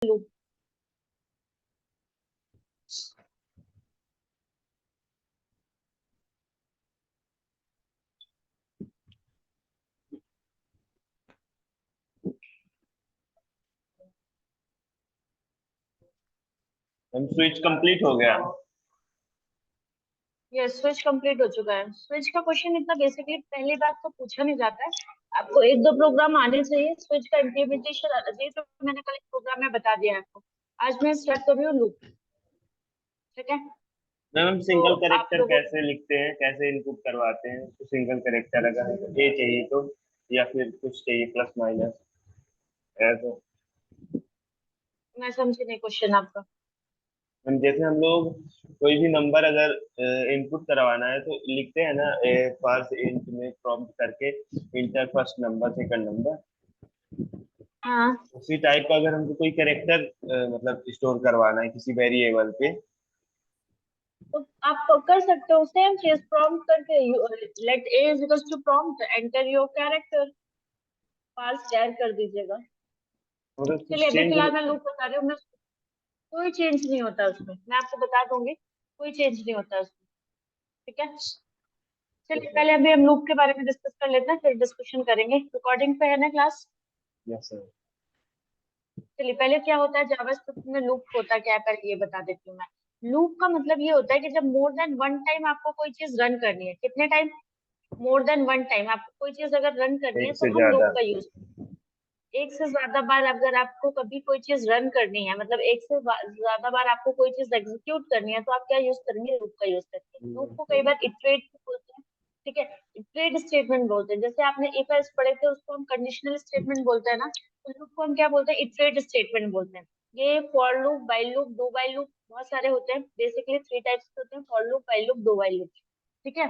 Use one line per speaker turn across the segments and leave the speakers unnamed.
Loop.
हम switch complete हो गया।
ये स्विच कंप्लीट हो चुका है। स्विच का क्वेश्चन इतना बेसिकली पहली बात तो पूछा नहीं जाता है। आपको एक दो प्रोग्राम आने चाहिए, स्विच का इम्प्लीमेंटेशन आना चाहिए। तो मैंने कल एक प्रोग्राम में बता दिया है आपको। आज मैं स्टार्ट कर रही हूँ लूप। ठीक है,
मैम हम
तो
सिंगल
आप
कैरेक्टर
लोगों
कैसे लिखते हैं, कैसे इनपुट करवाते हैं? तो सिंगल कैरेक्टर अगर ए चाहिए तो, या फिर कुछ चाहिए प्लस माइनस ऐसा।
मैं समझी नहीं क्वेश्चन आपका।
हम जैसे हम लोग कोई भी नंबर अगर इनपुट करवाना है तो लिखते हैं ना, फर्स्ट इंट में प्रॉम्प्ट करके inter first number second number.
हाँ,
उसी टाइप का अगर हमको कोई कैरेक्टर मतलब स्टोर करवाना है किसी वेरिएबल पे।
तो आप कर सकते हो सेम चीज प्रॉम्प्ट करके। Let a is equals to prompt enter your character, पास शेयर कर दीजिएगा।
मतलब
चलिए
कुछ
अभी
चेंज।
फिलहाल मैं लूप बता रही हूँ। मैं कोई चेंज नहीं होता उसमें, मैं आपको बता दूंगी। कोई चेंज नहीं होता उसमें। ठीक है, चलिए पहले अभी हम लूप के बारे में डिस्कस कर लेते हैं, फिर डिस्कशन करेंगे। रिकॉर्डिंग पे है ना क्लास?
Yes sir.
चलिए पहले क्या होता है जावास्क्रिप्ट में लूप होता क्या है पहले ये बता देती हूँ मैं। लूप का मतलब ये होता है कि जब मोर देन वन टाइम आपको कोई चीज रन करनी है। कितने time? More than one time आपको कोई चीज अगर रन करनी है
एक
तो
से
हम
ज्यादा।
लूप का यूज। एक से ज्यादा बार अगर आपको कभी कोई चीज रन करनी है, मतलब एक से ज्यादा बार आपको कोई चीज एग्जीक्यूट करनी है, तो आप क्या यूज करेंगे? लूप का यूज करेंगे। लूप को कई बार इटरेट बोलते हैं। ठीक है, इटरेट स्टेटमेंट बोलते हैं। जैसे आपने इफ एल्स पढ़े थे उसको हम कंडीशनल स्टेटमेंट बोलते हैं ना, तो लूप को हम क्या बोलते हैं? इटरेट स्टेटमेंट बोलते हैं। ये for loop, while loop, do while loop बहुत सारे होते हैं। बेसिकली थ्री टाइप्स के होते हैं, for loop, while loop, do while loop. ठीक है,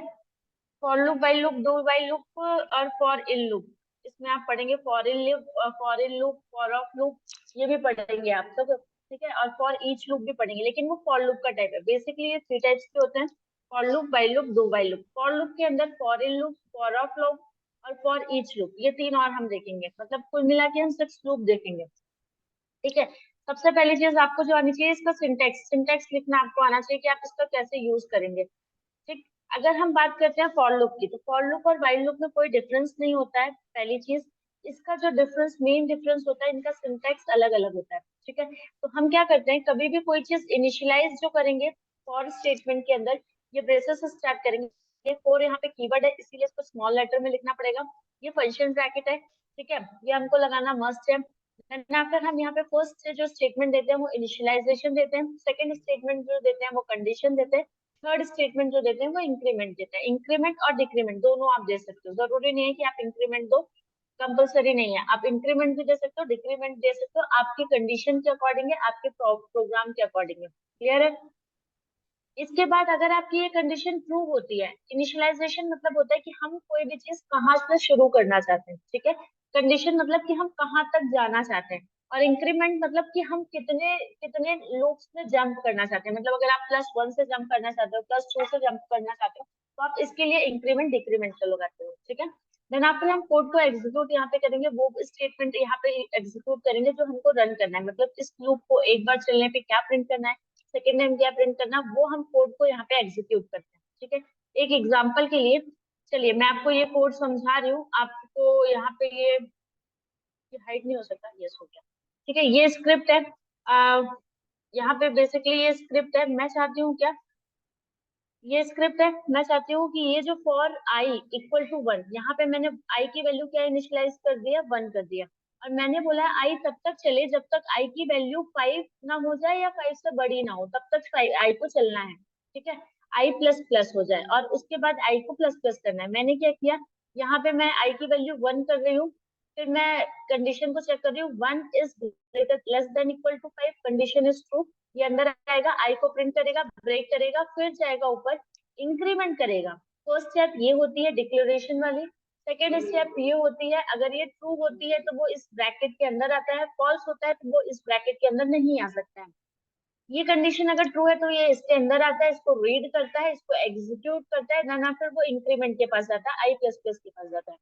for loop, while loop, do while loop और फॉर इन लूप। इसमें आप पढ़ेंगे for in loop, for in loop, for of loop, ये भी पढ़ेंगे आप सब। ठीक है, और फॉर ईच लूप भी पढ़ेंगे, लेकिन वो फॉर लूप का टाइप है। बेसिकली ये थ्री टाइप्स के होते हैं, for loop, while loop, do while loop. For loop के अंदर for in loop, for of loop और फॉर ईच लूप, ये तीन और हम देखेंगे। मतलब कुल मिला के हम सिक्स लूप देखेंगे। ठीक है, सबसे पहली चीज आपको जो आनी चाहिए इसका सिंटेक्स। सिंटेक्स लिखना आपको आना चाहिए कि आप इसका कैसे यूज करेंगे। ठीक, अगर हम बात करते हैं फॉर लूप की, तो फॉर लूप और व्हाइल लूप में कोई डिफरेंस नहीं होता है। पहली चीज, इसका जो डिफरेंस, मेन डिफरेंस होता है, इनका सिंटैक्स अलग अलग होता है। ठीक है, तो हम क्या करते हैं, कभी भी कोई चीज इनिशियलाइज जो करेंगे फॉर स्टेटमेंट के अंदर, ये ब्रेसेस से स्टार्ट करेंगे। ये फॉर यहाँ पे कीवर्ड है इसीलिए इसको स्मॉल लेटर में लिखना पड़ेगा। ये फंक्शन ब्रैकेट है। ठीक है, ये हमको लगाना मस्ट है। देन आफ्टर हम यहाँ पे फर्स्ट से जो स्टेटमेंट देते हैं वो इनिशियलाइजेशन देते हैं। सेकंड स्टेटमेंट जो देते हैं वो कंडीशन देते हैं। थर्ड स्टेटमेंट जो देते हैं वो इंक्रीमेंट देते हैं। इंक्रीमेंट और डिक्रीमेंट दोनों आप दे सकते हो, जरूरी नहीं है कि आप इंक्रीमेंट दो, कंपलसरी नहीं है। आप इंक्रीमेंट भी दे सकते हो, डिक्रीमेंट दे सकते हो, आपकी कंडीशन के अकॉर्डिंग है, आपके प्रोग्राम के अकॉर्डिंग है। क्लियर है? इसके बाद अगर आपकी ये कंडीशन ट्रू होती है, इनिशियलाइजेशन मतलब होता है कि हम कोई भी चीज कहाँ से शुरू करना चाहते हैं। ठीक है, कंडीशन मतलब कि हम कहाँ तक जाना चाहते हैं, और इंक्रीमेंट मतलब कि हम कितने कितने लूप्स में जंप करना चाहते हैं। मतलब अगर आप प्लस वन से जंप करना चाहते हो, प्लस टू से जंप करना चाहते हो, तो आप इसके लिए इंक्रीमेंट डिक्रीमेंट का लगाते हो। ठीक है, देन आपने हम कोड को एग्जीक्यूट यहाँ पे करेंगे, वो स्टेटमेंट यहाँ पे एग्जीक्यूट करेंगे जो हमको रन करना है। मतलब इस लूप को एक बार चलने पे क्या प्रिंट करना है, सेकेंड टाइम क्या प्रिंट करना, वो हम कोड को यहाँ पे एग्जीक्यूट करते हैं। ठीक है, एक एग्जांपल के लिए चलिए मैं आपको ये कोड समझा रही हूँ। आपको यहाँ पे ये हाइड नहीं हो सकता, यस हो गया। ठीक है, ये स्क्रिप्ट है। यहाँ पे बेसिकली ये स्क्रिप्ट है। मैं चाहती हूँ क्या, ये स्क्रिप्ट है, मैं चाहती हूँ कि ये जो for I equal to one, यहाँ पे मैंने आई की वैल्यू क्या इनिशियलाइज कर दिया, वन कर दिया। और मैंने बोला आई तब तक चले जब तक आई की वैल्यू फाइव ना हो जाए या फाइव से बड़ी ना हो, तब तक आई को चलना है। ठीक है, आई प्लस प्लस हो जाए और उसके बाद आई को प्लस प्लस करना है। मैंने क्या किया, यहाँ पे मैं आई की वैल्यू वन कर रही हूँ, फिर मैं कंडीशन को चेक कर रही हूँ, one is greater less than equal to five, condition is true. ये अंदर आएगा, आई को प्रिंट करेगा, ब्रेक करेगा, फिर जाएगा ऊपर, इंक्रीमेंट करेगा। फर्स्ट स्टेप ये होती है डिक्लेरेशन वाली। सेकेंड स्टेप ये होती है, अगर ये ट्रू होती है तो वो इस ब्रैकेट के अंदर आता है, फॉल्स होता है तो वो इस ब्रैकेट के अंदर नहीं आ सकता है। ये कंडीशन अगर ट्रू है तो ये इसके अंदर आता है, इसको रीड करता है, इसको एग्जीक्यूट करता है, ना फिर वो इंक्रीमेंट के पास जाता है, आई प्लस प्लस के पास जाता है।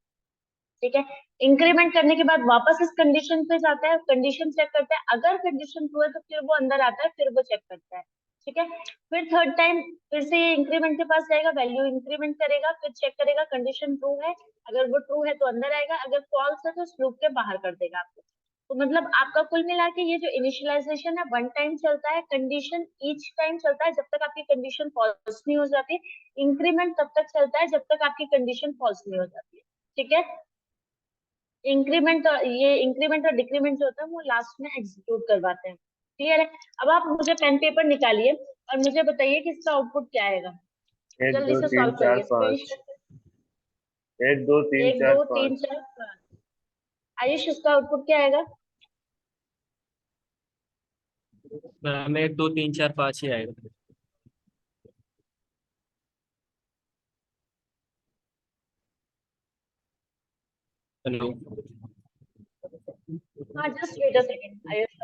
ठीक है। इंक्रीमेंट करने के बाद वापस इस कंडीशन पे जाता है, कंडीशन चेक करता है, अगर कंडीशन ट्रू है तो फिर वो अंदर आता है, फिर वो चेक करता है। ठीक है। फिर थर्ड टाइम फिर से ये इंक्रीमेंट के पास जाएगा, वैल्यू इंक्रीमेंट करेगा, फिर चेक करेगा कंडीशन ट्रू है, अगर वो ट्रू है तो अंदर आएगा, अगर फॉल्स है तो इस लूप के बाहर कर देगा आपको। तो मतलब आपका कुल मिला के ये जो इनिशियलाइजेशन है वन टाइम चलता है, कंडीशन ईच टाइम चलता है जब तक आपकी कंडीशन फॉल्स नहीं हो जाती, इंक्रीमेंट तब तक चलता है जब तक आपकी कंडीशन फॉल्स नहीं हो जाती है। ठीक है। इंक्रीमेंट और ये इंक्रीमेंट और डिक्रीमेंट जो होता है वो लास्ट में एग्जीक्यूट करवाते हैं। क्लियर है। अब आप मुझे पेन पेपर निकालिए और मुझे बताइए कि इसका आउटपुट क्या आएगा।
एक
जल्दी
दो
से
तीन
सॉल्व
चार
करिए, स्क्रीन
पाँच।
शेयर करिए।
एक दो तीन
एक
चार
दो तीन
पाँच।
चार पाँच। आयुष, इसका आउटपुट क्या आएगा।
मैम 1 2 3 4 5 ही आएगा। हेलो।
हाँ, just wait a second Ayush.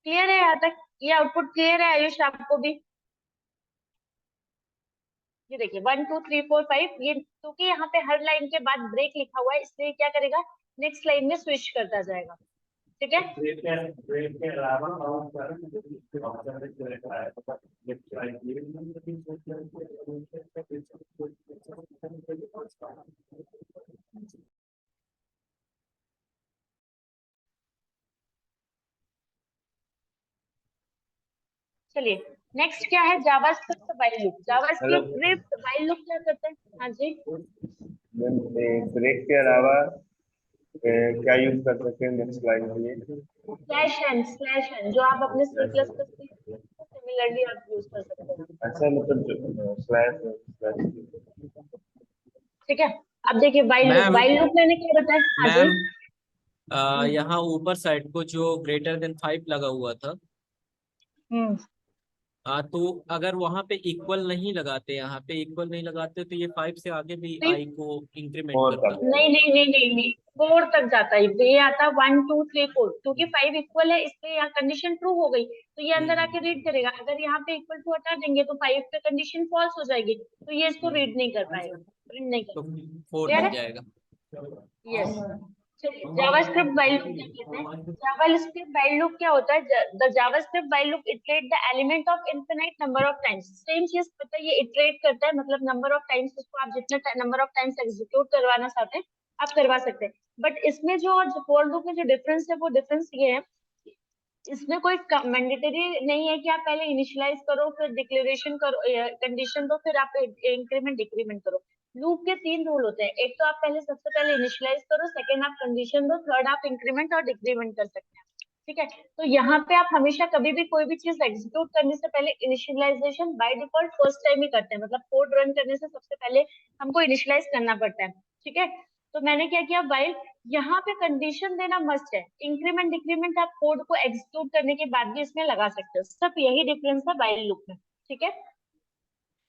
Clear है यहाँ तक, ये आउटपुट क्लियर है आयुष आपको भी। ये देखिए 1 2 3 4 5, ये क्योंकि यहाँ पे हर लाइन के बाद ब्रेक लिखा हुआ है इसलिए क्या करेगा, नेक्स्ट लाइन में स्विच करता जाएगा। ठीक है।
ब्रेक के अलावा और
चलिए, नेक्स्ट क्या है, जावास्क्रिप्ट व्हाइल लूप।
मतलब
जावास्क्रिप्ट व्हाइल लूप क्या करते हैं। हाँ जी।
ब्रेक के अलावा क्या यूज कर सकते हैं नेक्स्ट लाइन के लिए?
स्लैश एन जो आप अपने सी प्लस प्लस सिमिलरली आप यूज कर सकते हैं।
अच्छा, मतलब स्लैश स्लैश।
ठीक है। अब देखिए
मैम
व्हाइल लूप मैंने क्या बताया। हाँ जी।
मैम यहाँ ऊपर साइड को जो >5 लगा हुआ था,
हम्म।
तो अगर वहां पे इक्वल नहीं लगाते, यहाँ पे इक्वल नहीं लगाते तो ये 5 से आगे भी
तो
आई को इंक्रीमेंट
और
करता।
तक
नहीं नहीं नहीं नहीं नहीं, 4 तक जाता है, ये आता है 1 2 3 4, क्योंकि 5 इक्वल है इसलिए यहाँ कंडीशन ट्रू हो गई तो ये अंदर आके रीड
हम्म।
करेगा, अगर यहाँ पे इक्वल टू हटा देंगे तो 5 पे कंडीशन फॉल्स हो जाएगी तो ये इसको रीड नहीं कर पाएगा, प्रिंट नहीं कर
तो
पाएगा।
4
क्लियर
बन
है।
जाएगा।
यस। चलिए, जावास्क्रिप्ट व्हाइल लूप क्या कहते हैं। जावास्क्रिप्ट व्हाइल लूप क्या होता है, the JavaScript while loop iterate the element of infinite number of times. Same चीज पता है, ये इटरेट करता है मतलब नंबर ऑफ टाइम्स, उसको आप जितना नंबर ऑफ टाइम्स एग्जीक्यूट करवाना चाहते हैं आप करवा सकते हैं। बट इसमें जो फॉर लूप में जो डिफरेंस है वो डिफरेंस ये है, इसमें कोई मैंडेटरी नहीं है कि आप पहले इनिशियलाइज करो फिर डिक्लेरेशन करो, कंडीशन दो फिर आप इंक्रीमेंट डिक्रीमेंट करो। लूप के 3 रूल होते हैं, एक तो आप पहले सबसे पहले इनिशियलाइज करो, सेकंड आप कंडीशन दो, थर्ड आप इंक्रीमेंट और डिक्रीमेंट कर सकते हैं। ठीक है। तो यहाँ पे आप हमेशा कभी भी कोई भी चीज एग्जीक्यूट करने से पहले initialization by default first time ही करते हैं, मतलब कोड रन करने से सबसे पहले हमको इनिशियलाइज करना पड़ता है। ठीक है। तो मैंने क्या किया, वाइल यहाँ पे कंडीशन देना मस्ट है, इंक्रीमेंट डिक्रीमेंट आप कोड को एग्जीक्यूट करने के बाद भी इसमें लगा सकते हो, सिर्फ यही डिफरेंस है वाइल लूप में। ठीक है।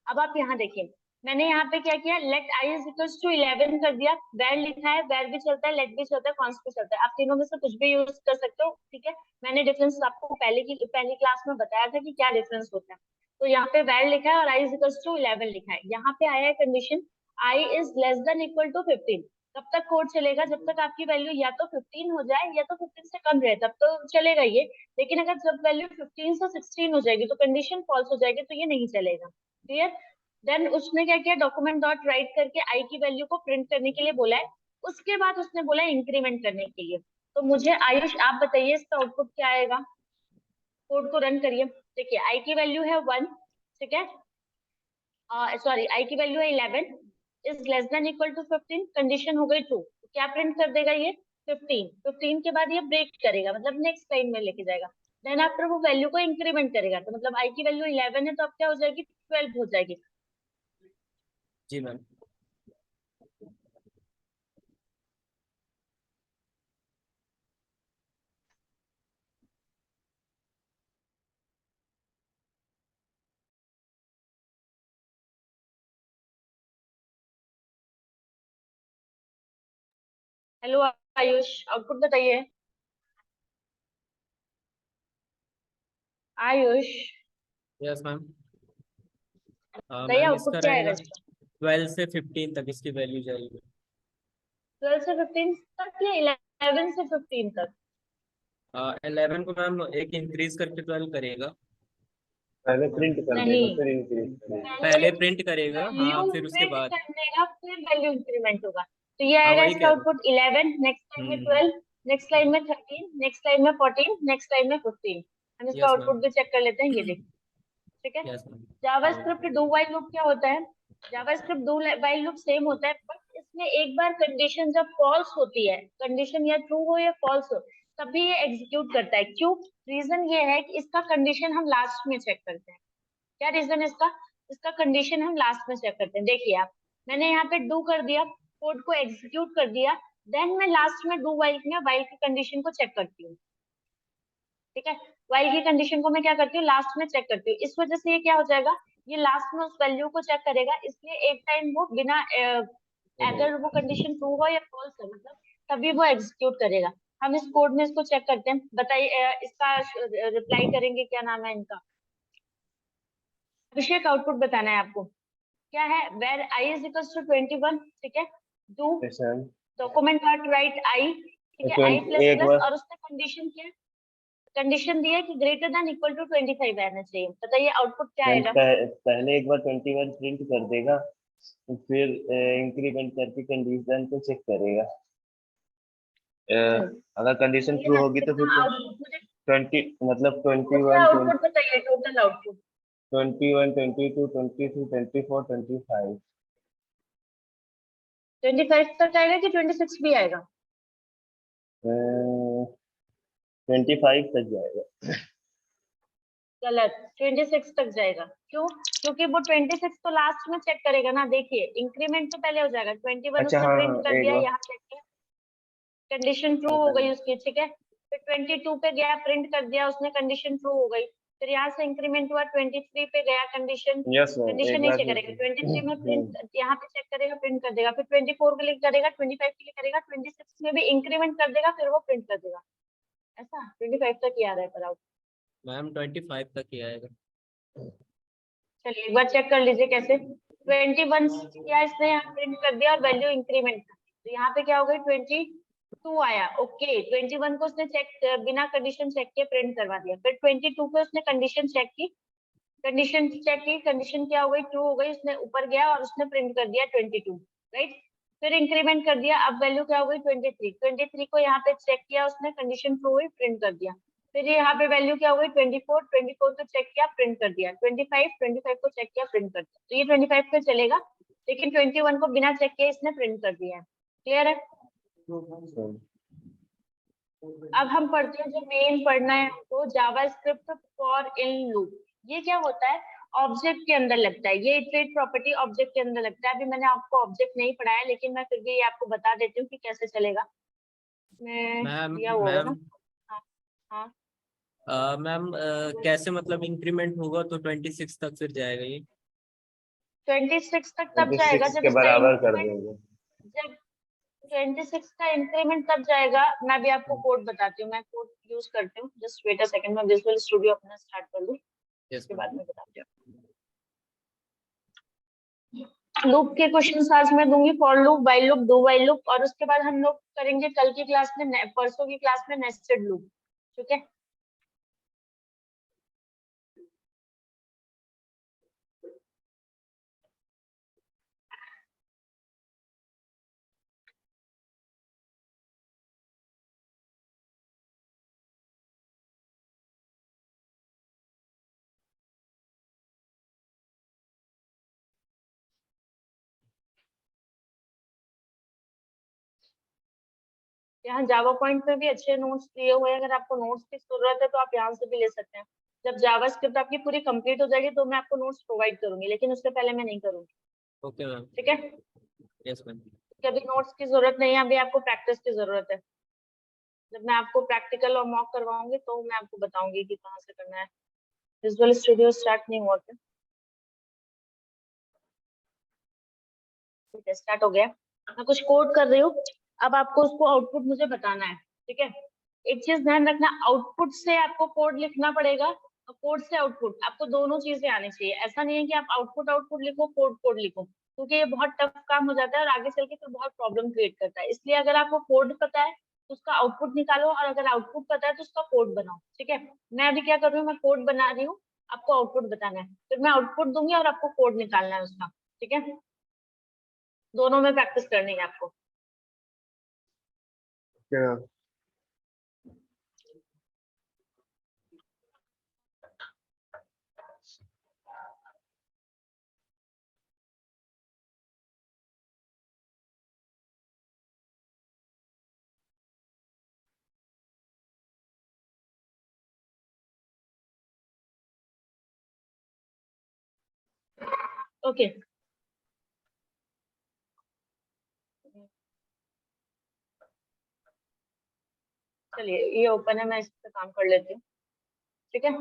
अब आप यहाँ देखिए, मैंने यहाँ पे क्या किया, let I is equal to 11 कर दिया, वेर लिखा है, वेर भी चलता है, लेट भी चलता है, कॉन्स्ट भी चलता है, आप तीनों में से कुछ भी यूज कर सकते हो। ठीक है। मैंने डिफरेंस आपको पहली क्लास में बताया था कि क्या डिफरेंस होता है। तो यहाँ पे वेर लिखा है और आई इज इक्वल टू 11 लिखा है, यहाँ पे आया है condition I is less than equal to 15। तब तक कोड चलेगा जब तक आपकी वैल्यू या तो 15 हो जाए या तो 15 से कम रहे, तब तो चलेगा ये। लेकिन अगर जब वैल्यू 15 से 16 हो जाएगी तो कंडीशन फॉल्स हो जाएगी, तो ये नहीं चलेगा। क्लियर। देन उसने क्या किया, डॉक्यूमेंट डॉट राइट करके आई की वैल्यू को प्रिंट करने के लिए बोला है, उसके बाद उसने बोला इंक्रीमेंट करने के लिए। तो मुझे आयुष आप बताइए इसका आउटपुट क्या आएगा, कोड को रन करिए। देखिए आई की वैल्यू है 1, ठीक है, सॉरी आई की वैल्यू है 11, is less than equal to 15, condition हो गई ट्रू, क्या प्रिंट कर देगा ये 15, 15 के बाद ये ब्रेक करेगा, मतलब नेक्स्ट लाइन में लेके जाएगा, देन आफ्टर वो वैल्यू को इंक्रीमेंट करेगा, तो मतलब आई की वैल्यू 11 है तो अब क्या हो जाएगी 12 हो जाएगी।
जी मैम।
हेलो आयुष, आउटपुट बताइए। Ayush
yes ma'am.
बताइए
मैम इसका
आउटपुट क्या आएगा
रहेगा
इसका।
12 से 15 तक इसकी वैल्यू जाएगी।
12 से 15 तक या 11 से 15 तक।
11 को मैम एक इंक्रीज करके 12 करेगा।
पहले प्रिंट कर देगा
नहीं,
फिर इंक्रीज करेगा।
पहले
पहले प्रिंट करेगा, हाँ,
वैल्यू
फिर उसके
प्रिंट
बाद।
कर देगा फिर वैल्यू इंक्रीमेंट होगा, तो ये
हाँ
आएगा
वही
इसका
कह रहा हूँ।
आउटपुट 11, नेक्स्ट लाइन में 12, नेक्स्ट लाइन में 13, नेक्स्ट लाइन में 14, नेक्स्ट लाइन में 15। हम इसका
यस
आउटपुट
मैम।
भी चेक कर लेते हैं, ये देखिए। ठीक है,
yes ma'am.
JavaScript do while loop क्या होता है, JavaScript do while loop same होता है, बट इसमें एक बार कंडीशन जब फॉल्स होती है, कंडीशन या ट्रू हो या फॉल्स हो, तभी ये एग्जीक्यूट करता है। क्यों, रीजन ये है कि इसका कंडीशन हम लास्ट में चेक करते हैं। क्या रीजन इसका, इसका कंडीशन हम लास्ट में चेक करते हैं। देखिए आप, मैंने यहाँ पे डू कर दिया, कोड को एग्जीक्यूट कर दिया, देन मैं लास्ट में डू व्हाइल में व्हाइल की कंडीशन को चेक करती हूँ। ठीक है, व्हाइल की कंडीशन को मैं क्या करती हूँ, लास्ट में चेक करती हूँ, इस वजह से ये क्या हो जाएगा, ये लास्ट में उस वैल्यू को चेक करेगा, इसलिए एक टाइम वो बिना अगर वो कंडीशन ट्रू हो या फॉल्स हो, मतलब तभी वो एग्जीक्यूट करेगा। हम इस कोड में इसको चेक करते हैं, बताइए इसका रिप्लाई करेंगे, क्या नाम है इनका, अभिषेक आउटपुट बताना है आपको। क्या है, where I is equal to 21, ठीक है, डू
ऐसा
डॉक्यूमेंट डॉट राइट आई, ठीक है, आई
20
प्लस
एक
प्लस,
बार
और उसने कंडीशन क्या, कंडीशन दी है कि ग्रेटर देन इक्वल टू 25 रहना चाहिए। बताइए आउटपुट क्या आएगा।
पहले एक बार 21 प्रिंट कर देगा, फिर इंक्रीमेंट करके कंडीशन को चेक करेगा।
हम्म,
अगर कंडीशन
बताइए
ट्रू
ना
होगी तो फिर
कितना आउटपुट, मुझे
20 मतलब
मुझे
21
आउटपुट बताइए, टोटल आउटपुट
21 22 23 24 25।
25 तक आएगा कि 26 भी आएगा।
25 तक जाएगा।
गलत, 26 तक जाएगा। क्यों, क्योंकि वो 26 तो लास्ट में चेक करेगा ना, देखिए इंक्रीमेंट तो पहले हो जाएगा, 21
अच्छा
उसने
हाँ
प्रिंट
हाँ
कर
एक
दिया,
बार
यहाँ चेक किया, कंडीशन ट्रू हो गई उसकी, ठीक है, फिर 22 पे गया प्रिंट कर दिया उसने, कंडीशन ट्रू हो गई, फिर यहाँ से इंक्रीमेंट हुआ 23 पे गया, कंडीशन
यस मैम
कंडीशन
एक
नहीं
बार
चेक
फिर
करेगा, 23 में
हम्म।
प्रिंट यहाँ पे चेक करेगा प्रिंट कर देगा, फिर 24 के लिए करेगा, 25 के लिए करेगा, 26 में भी इंक्रीमेंट कर देगा, फिर वो प्रिंट कर देगा। ऐसा 25 तक ही आ रहा है पर आउट।
मैम 25 तक ही आएगा।
चलिए एक बार चेक कर लीजिए कैसे, 21 क्या इसने यहाँ प्रिंट कर दिया और वैल्यू इंक्रीमेंट कर दी, तो यहाँ पे क्या हो गई 22 आया, ओके, 21 को उसने चेक बिना कंडीशन चेक के प्रिंट करवा दिया, फिर 22 पे उसने कंडीशन चेक की, कंडीशन चेक की, कंडीशन क्या हो गई ट्रू हो गई, उसने ऊपर गया और उसने प्रिंट कर दिया 22, राइट, फिर इंक्रीमेंट कर दिया, अब वैल्यू क्या हो गई 23, 23 को यहाँ पे चेक किया उसने, कंडीशन ट्रू हुई प्रिंट कर दिया, फिर यहाँ पे वैल्यू क्या हो गई 24, 24 को चेक किया प्रिंट कर दिया, 25, 25 को चेक किया प्रिंट कर दिया, तो ये 25 पे चलेगा, लेकिन 21 को बिना चेक किए इसने प्रिंट कर दिया है। क्लियर है, अब हम पढ़ते हैं जो मेन पढ़ना है हमको, जावास्क्रिप्ट फॉर इन लूप। ये क्या होता है, ऑब्जेक्ट के अंदर लगता है, ये इटरेट प्रॉपर्टी ऑब्जेक्ट के अंदर लगता है। अभी मैंने आपको ऑब्जेक्ट नहीं पढ़ाया, लेकिन मैं फिर भी ये आपको बता देती हूँ कि कैसे चलेगा। मैं
मैम
दिया हुआ होगा
मैम
ना। हाँ हाँ,
मैम कैसे मतलब इंक्रीमेंट होगा तो 26 तक फिर जाएगा ये।
26 तक तब जाएगा
26
जब
के
इसका
बराबर कर
इंक्रीमेंट,
देंगे।
जब 26 का इंक्रीमेंट तब जाएगा, मैं भी आपको कोड बताती हूँ, मैं कोड यूज करती हूँ, जस्ट वेट अ सेकंड, मैं विजुअल स्टूडियो अपना स्टार्ट कर लूँ,
यस
उसके बाद
मैम।
मैं बताती हूँ। लूप के क्वेश्चन आज मैं दूंगी, for loop, while loop, do while loop, और उसके बाद हम लोग करेंगे कल की क्लास में, परसों की क्लास में नेस्टेड लूप। ठीक है। यहाँ जावा पॉइंट पे भी अच्छे नोट्स दिए हुए हैं, अगर आपको नोट्स की जरूरत है तो आप यहाँ से भी ले सकते हैं। जब जावा स्क्रिप्ट आपकी पूरी कंप्लीट हो जाएगी तो मैं आपको नोट्स प्रोवाइड करूंगी, लेकिन उससे पहले मैं नहीं करूंगी।
Okay ma'am.
ठीक है,
यस मैम।
अभी नोट्स की जरूरत नहीं है, अभी आपको प्रैक्टिस की जरूरत है। जब मैं आपको प्रैक्टिकल और मॉक करवाऊंगी तो मैं आपको बताऊंगी कि कहाँ से करना है। विजुअल स्टूडियो स्टार्ट नहीं हुआ क्या? ठीक है, स्टार्ट हो गया। मैं कुछ कोड कर रही हूँ, अब आपको उसको आउटपुट मुझे बताना है। ठीक है, एक चीज ध्यान रखना, आउटपुट से आपको कोड लिखना पड़ेगा और कोड से आउटपुट, आपको दोनों चीजें आनी चाहिए। ऐसा नहीं है कि आप आउटपुट आउटपुट लिखो, कोड कोड लिखो, क्योंकि ये बहुत टफ काम हो जाता है और आगे चल के फिर बहुत प्रॉब्लम क्रिएट करता है। इसलिए अगर आपको कोड पता है तो उसका आउटपुट निकालो, और अगर आउटपुट पता है तो उसका कोड बनाओ। ठीक है, मैं अभी क्या कर रही हूँ, मैं कोड बना रही हूँ, आपको आउटपुट बताना है, फिर मैं आउटपुट दूंगी और आपको कोड निकालना है उसका। ठीक है, दोनों में प्रैक्टिस करनी है आपको।
क्या
ओके, चलिए ये ओपन है, मैं इस पे काम कर लेती हूँ। ठीक है,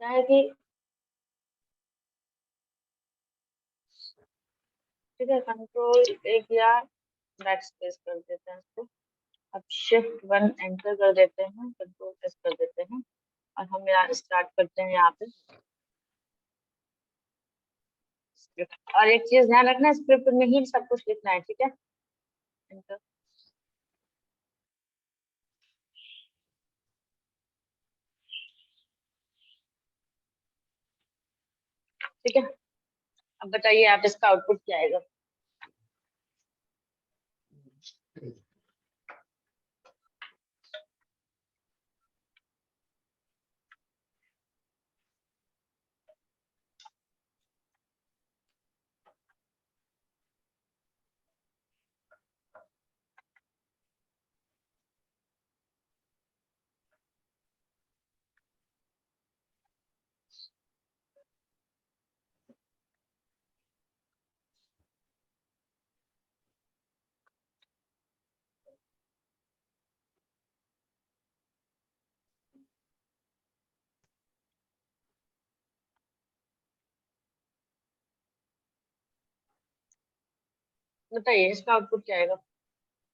क्या है कि ठीक है, कंट्रोल एक या बैक स्पेस कर देते हैं इसको। अब शिफ्ट वन एंटर कर देते हैं, कंट्रोल एस कर देते हैं, और हम यहाँ स्टार्ट करते हैं यहाँ पे स्क्रिप्ट। और एक चीज ध्यान रखना, स्क्रिप्ट में ही सब कुछ लिखना है। ठीक है, एंटर। ठीक है, अब बताइए आप, इसका आउटपुट क्या आएगा? बताइए इसका आउटपुट क्या आएगा?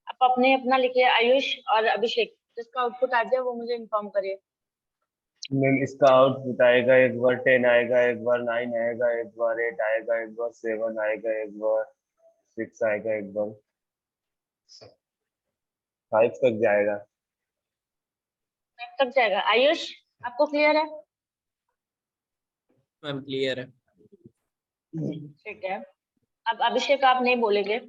आप अपने अपना लिखिए, आयुष और अभिषेक, जिसका आउटपुट आ जाए वो मुझे इन्फॉर्म करिए।
मैम, इसका आउटपुट आएगा, एक बार 10 आएगा, एक बार 9 आएगा, एक बार 8 आएगा, एक बार 7 आएगा, एक बार 6 आएगा, एक बार 5 तक जाएगा।
तक जाएगा। आयुष, आपको क्लियर है?
मैम क्लियर है।
ठीक है, अब अभिषेक आप नहीं बोलेंगे।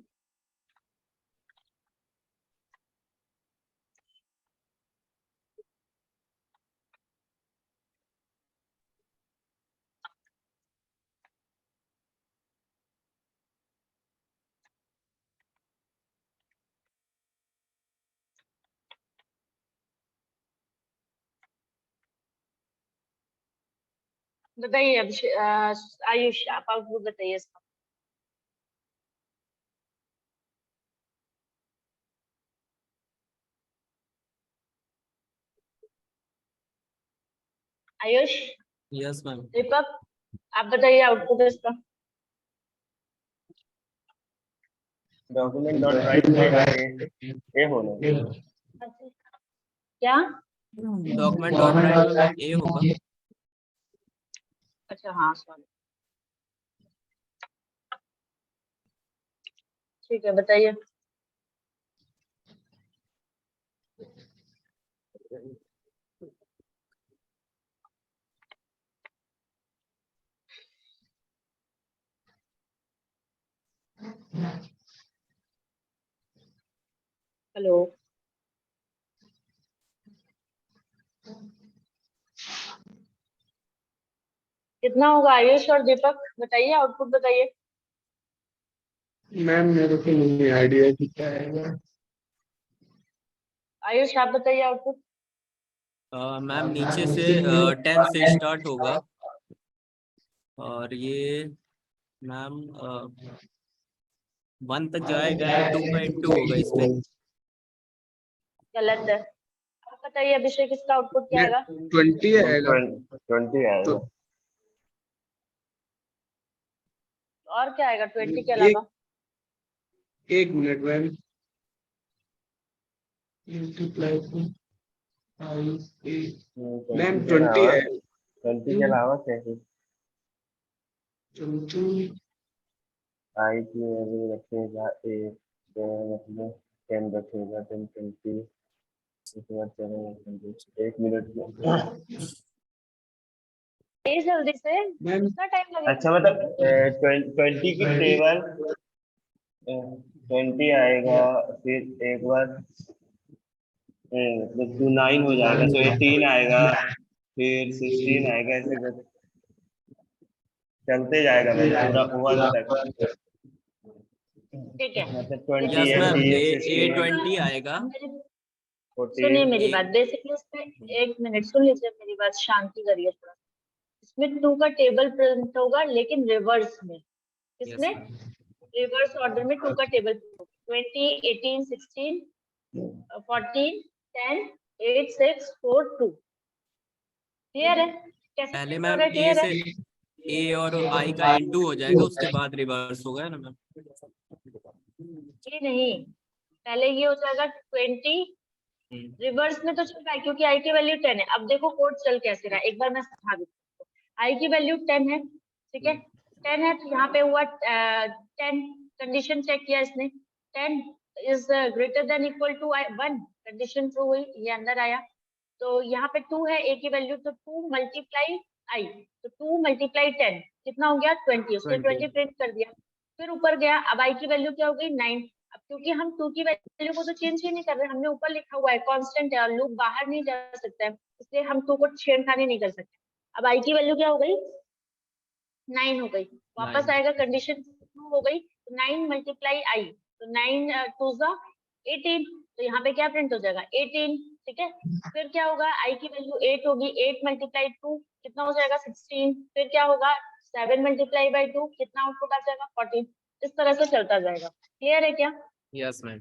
बताइए अभिषेक, आयुष आप आउटपुट बताइए इसका। Ayush,
yes ma'am.
दीपक, आप बताइए आउटपुट इसका।
डॉक्यूमेंट डॉट राइट में ए होना।
क्या?
डॉक्यूमेंट डॉट राइट में मैम ए होगा।
अच्छा हाँ, सॉरी। ठीक है, बताइए। हेलो, कितना होगा आयुष और दीपक, बताइए आउटपुट बताइए।
मैम मेरे को नहीं आइडिया कि क्या है।
आयुष आप बताइए आउटपुट।
मैम नीचे से 10 से स्टार्ट होगा और ये मैम 1 तक जाएगा एंड 2 का इंटू होगा इसमें।
गलत है। आप बताइए अभिषेक, इसका आउटपुट क्या आएगा?
20 आएगा
20 आएगा।
तो
और क्या आएगा 20 के
एक
अलावा?
एक मिनट मैम। मल्टीप्लाई मैम
20 के
20
अलावा
है।
20 के अलावा कैसे?
20
आई की वैल्यू रखेगा एक, तो मतलब 10 रखेगा, 10 20, उसके बाद चलेगा 1 मिनट में।
ये जल्दी से,
मैम
कितना टाइम लगेगा?
अच्छा मतलब 20 की टेबल 20 आएगा, फिर एक बार मतलब 9 हो जाएगा तो 18 आएगा, फिर 16 आएगा, ऐसे चलते जाएगा भाई पूरा 1 तक।
ठीक है,
मतलब 20
यस मैम,
18
ए
16
20 आएगा।
सुनिए
14।
मेरी
ए
बात, बेसिकली इसमें एक मिनट सुन लीजिए मेरी बात, शांति करिए थोड़ा। इसमें 2 का टेबल प्रिंट होगा लेकिन रिवर्स में।
यस
किसमें?
मैम।
रिवर्स ऑर्डर में 2 का टेबल प्रिंट होगा। 20 18 16 14 10 8 6 4 2। क्लियर है? कैसे
पहले
प्रिंट हो
मैम
रहा है?
ए
क्लियर है?
से ए और आई का इंटू हो जाएगा, उसके बाद रिवर्स होगा, है ना मैम?
ये नहीं, पहले ये हो जाएगा 20, रिवर्स में तो चल रहा है क्योंकि आई की वैल्यू 10 है। अब देखो कोड चल कैसे रहा है, एक बार मैं समझा देती हूँ। आई की वैल्यू 10 है, ठीक है, 10 है तो यहाँ पे हुआ 10, कंडीशन चेक किया इसने, 10 is greater than equal to 1, condition true हुई, ये अंदर आया। तो यहाँ पे 2 है ए की वैल्यू, तो 2 मल्टीप्लाई आई, तो 2 मल्टीप्लाई 10 कितना हो गया 20, उसने 20 प्रिंट कर दिया। फिर ऊपर गया, अब आई की वैल्यू क्या हो गई 9। अब क्योंकि हम 2 की वैल्यू को तो चेंज ही नहीं कर रहे, हमने ऊपर लिखा हुआ है कांस्टेंट है और लूप बाहर नहीं जा सकता है, इसलिए हम 2 को छेड़खानी नहीं कर सकते। अब आई की वैल्यू क्या हो गई 9 हो गई, वापस
9।
आएगा कंडीशन ट्रू हो गई, 9 मल्टीप्लाई आई, तो 9 टू जा 18, तो यहाँ पे क्या प्रिंट हो जाएगा 18, ठीक है। फिर क्या होगा, आई की वैल्यू 8 होगी, 8 मल्टीप्लाई 2 कितना हो जाएगा 16, फिर क्या होगा 7 मल्टीप्लाई बाई 2 कितना आउटपुट आ जाएगा 14। इस तरह से चलता जाएगा। क्लियर है क्या?
Yes ma'am.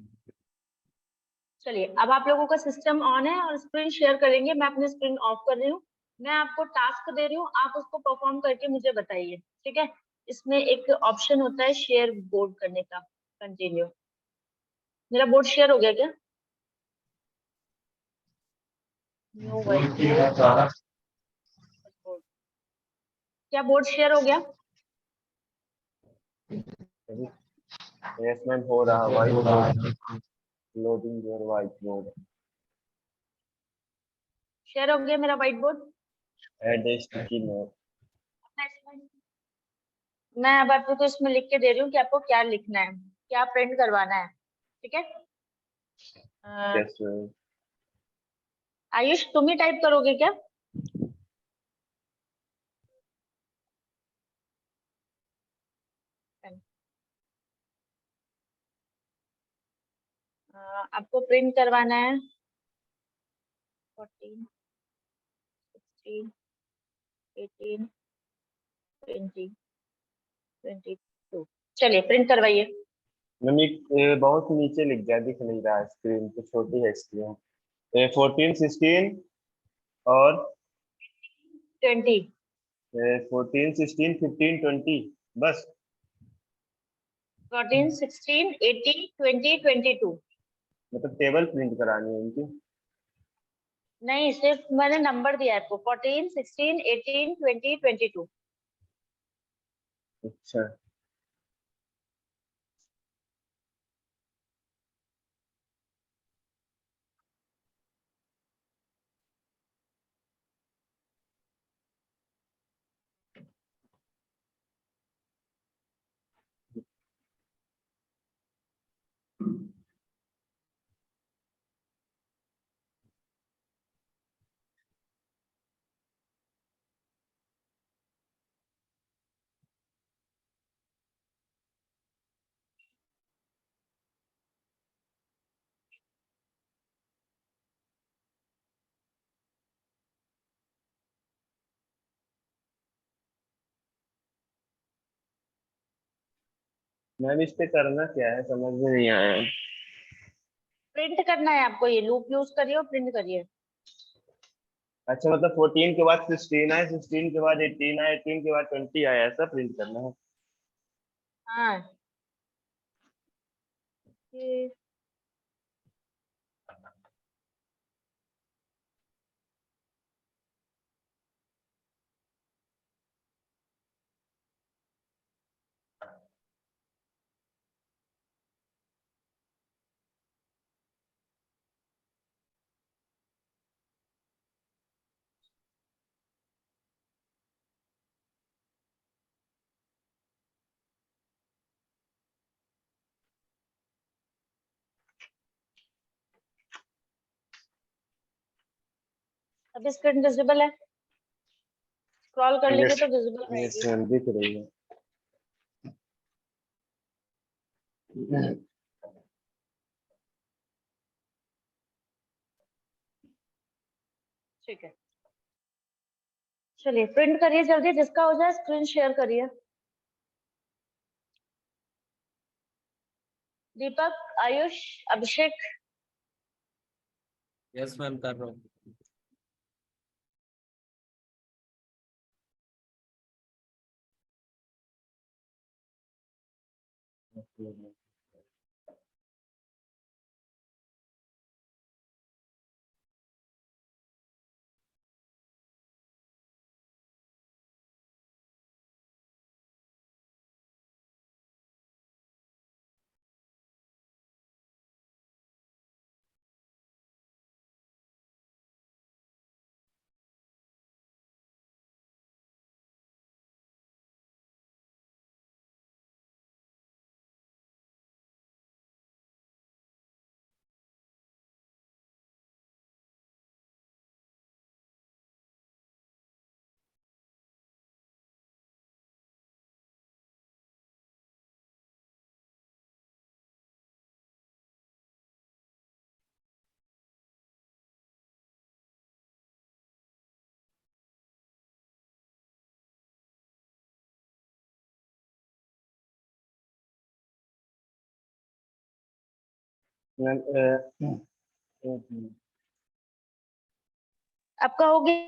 चलिए, अब आप लोगों का सिस्टम ऑन है और स्क्रीन शेयर करेंगे, मैं अपनी स्क्रीन ऑफ कर रही हूँ। मैं आपको टास्क दे रही हूँ, आप उसको परफॉर्म करके मुझे बताइए, ठीक है। इसमें एक ऑप्शन होता है शेयर बोर्ड करने का, कंटिन्यू। मेरा बोर्ड शेयर हो गया क्या? न्यू वाइट बोर्ड, क्या बोर्ड शेयर हो गया?
यस मैम हो रहा, white board loading your white board,
share हो गया मेरा white board.
Add a sticky note.
मैं अब आपको इसमें लिख के दे रही हूँ कि आपको क्या लिखना है, क्या प्रिंट करवाना है, ठीक है।
Yes ma'am.
आयुष तुम ही टाइप करोगे क्या? आपको प्रिंट करवाना है 14 16 18 20 22, चलिए प्रिंट करवाइए।
मैम बहुत नीचे लिख गया, दिख नहीं रहा, स्क्रीन तो छोटी है स्क्रीन। 14 16 और
20,
14 16 15 20 बस।
14 16 18 20 22।
मतलब टेबल प्रिंट करानी है उनकी।
नहीं, सिर्फ मैंने नंबर दिया है आपको 14 16 18 20 22।
अच्छा। मैम इस पे करना क्या है, समझ में नहीं आया।
प्रिंट करना है आपको, ये लूप यूज करिए और प्रिंट करिए।
अच्छा मतलब 14 के बाद 16 आए, 16 के बाद 18 आए, 18 के बाद 20 आए, ऐसा प्रिंट करना है।
हाँ ये अभी स्क्रीन विजिबल है, स्क्रॉल कर लेंगे
यस,
तो विजिबल
यस
रहेगी।
मैम दिख रही है।
ठीक है, चलिए प्रिंट करिए जल्दी, जिसका हो जाए स्क्रीन शेयर करिए। दीपक, आयुष, अभिषेक।
यस मैम कर रहा हूँ।
मैम
आपका हो गया?